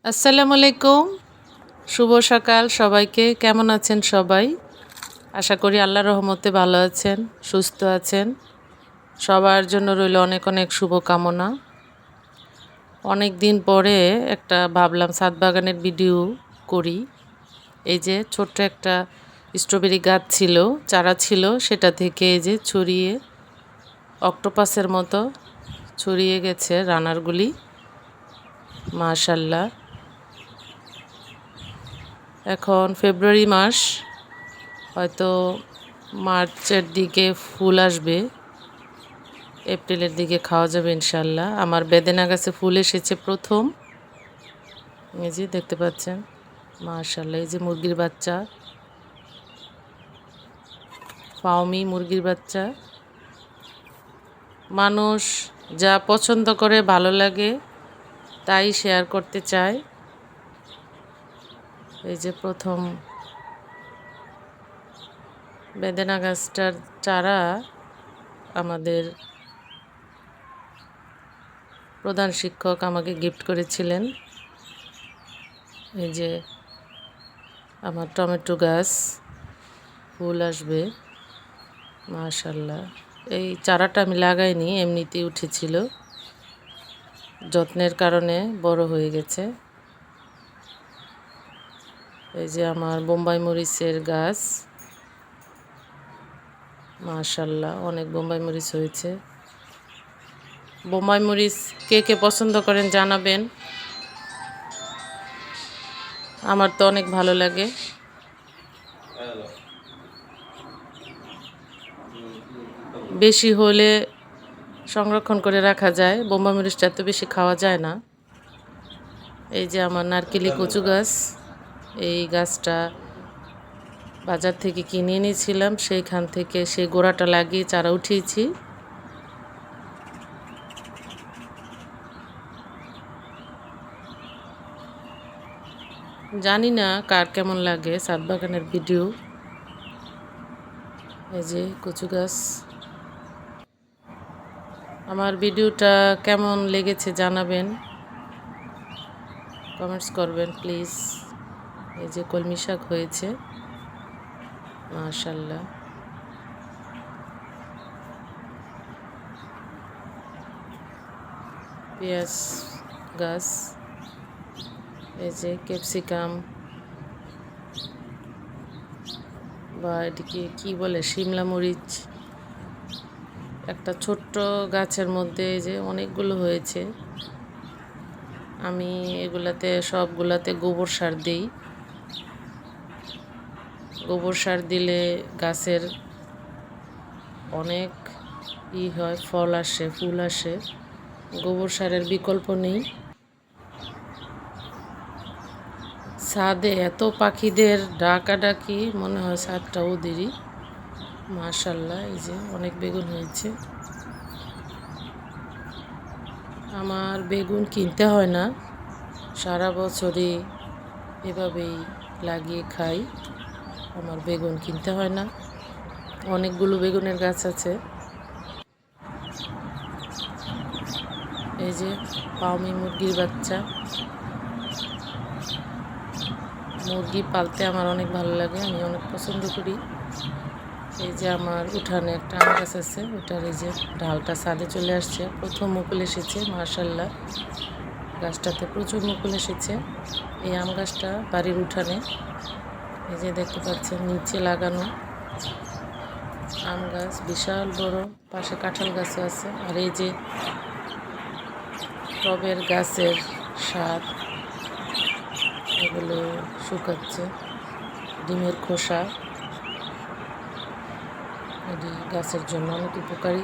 আসসালামু আলাইকুম। শুভ সকাল সবাইকে। কেমন আছেন সবাই? আশা করি আল্লাহর রহমতে ভালো আছেন, সুস্থ আছেন। সবার জন্য রইল অনেক অনেক শুভকামনা। অনেক দিন পরে একটা ভাবলাম ছাদ বাগানের ভিডিও করি। এই যে ছোট্ট একটা স্ট্রবেরি গাছ ছিল, চারা ছিল, সেটা থেকে এই যে ছড়িয়ে অক্টোপাসের মতো ছড়িয়ে গেছে রানারগুলি। মাশাআল্লাহ। এখন ফেব্রুয়ারি মাস, হয়তো মার্চের দিকে ফুল আসবে, এপ্রিলের দিকে খাওয়া যাবে ইনশাল্লাহ। আমার বেদেনা গাছে ফুল এসেছে প্রথম, এই যে দেখতে পাচ্ছেন। মাশাল্লাহ। এই যে মুরগির বাচ্চা, ফাউমি মুরগির বাচ্চা। মানুষ যা পছন্দ করে, ভালো লাগে, তাই শেয়ার করতে চায়। এই যে প্রথম বেদেনা গাছটার চারা আমাদের প্রধান শিক্ষক আমাকে গিফট করেছিলেন। এই যে আমার টমেটো গাছ, ফুল আসবে মাশাল্লাহ। এই চারাটা আমি লাগাইনি, এমনিতেই উঠেছিল, যত্নের কারণে বড় হয়ে গেছে। এই যে আমার বোম্বাই মরিচের গাছ, মাশাল্লাহ অনেক বোম্বাই মরিচ হয়েছে। বোম্বাই মরিচ কে কে পছন্দ করেন জানাবেন, আমার তো অনেক ভালো লাগে। বেশি হলে সংরক্ষণ করে রাখা যায়, বোম্বাই মরিচটা এত বেশি খাওয়া যায় না। এই যে আমার নারকেলি কচু গাছ, এই গাছটা বাজার থেকে কিনে এনেছিলাম, সেইখান থেকে সেই গোড়াটা লাগিয়ে চারা উঠিয়েছি। জানি না কার কেমন লাগে ছাদ বাগানের ভিডিও। এই যে কচু গাছ। আমার ভিডিওটা কেমন লেগেছে জানাবেন, কমেন্টস করবেন প্লিজ। এই যে কলমি শাক হয়েছে মাশাল্লাহ। পেঁয়াজ গাছ, এই যে ক্যাপসিকাম, বা এটিকে কি বলে, শিমলা মরিচ। একটা ছোট্ট গাছের মধ্যে এই যে অনেকগুলো হয়েছে। আমি এগুলাতে সবগুলাতে গোবর সার দিই। গোবর সার দিলে গাছের অনেক হয়, ফল আসে, ফুল আসে। গোবর সারের বিকল্প নেই। ছাদে এত পাখিদের ডাকাডাকি, মনে হয় ছাদটা ওদেরই। মাশাল্লাহ। এই যে অনেক বেগুন হয়েছে। আমার বেগুন কিনতে হয় না, সারা বছরই এভাবেই লাগিয়ে খাই। আমার বেগুন কিনতে হয় না। অনেকগুলো বেগুনের গাছ আছে। এই যে ফাউমি মুরগির বাচ্চা। মুরগি পালতে আমার অনেক ভালো লাগে, আমি অনেক পছন্দ করি। এই যে আমার উঠানে একটা আম গাছ আছে, ওটার এই যে ডালটা ছাদে চলে আসছে, প্রথম মুকুল এসেছে মাশাল্লাহ। গাছটাতে প্রচুর মুকুল এসেছে। এই আম গাছটা বাড়ির উঠানে, এই যে দেখতে পাচ্ছেন নিচে লাগানো আম গাছ, বিশাল বড়। পাশে কাঁঠাল গাছও আছে। আর এই যে টবের গাছের শাক, এগুলো শুকাচ্ছে। ডিমের খোসা, এটি গাছের জন্য অনেক উপকারী।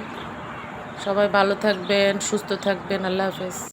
সবাই ভালো থাকবেন, সুস্থ থাকবেন। আল্লাহ হাফেজ।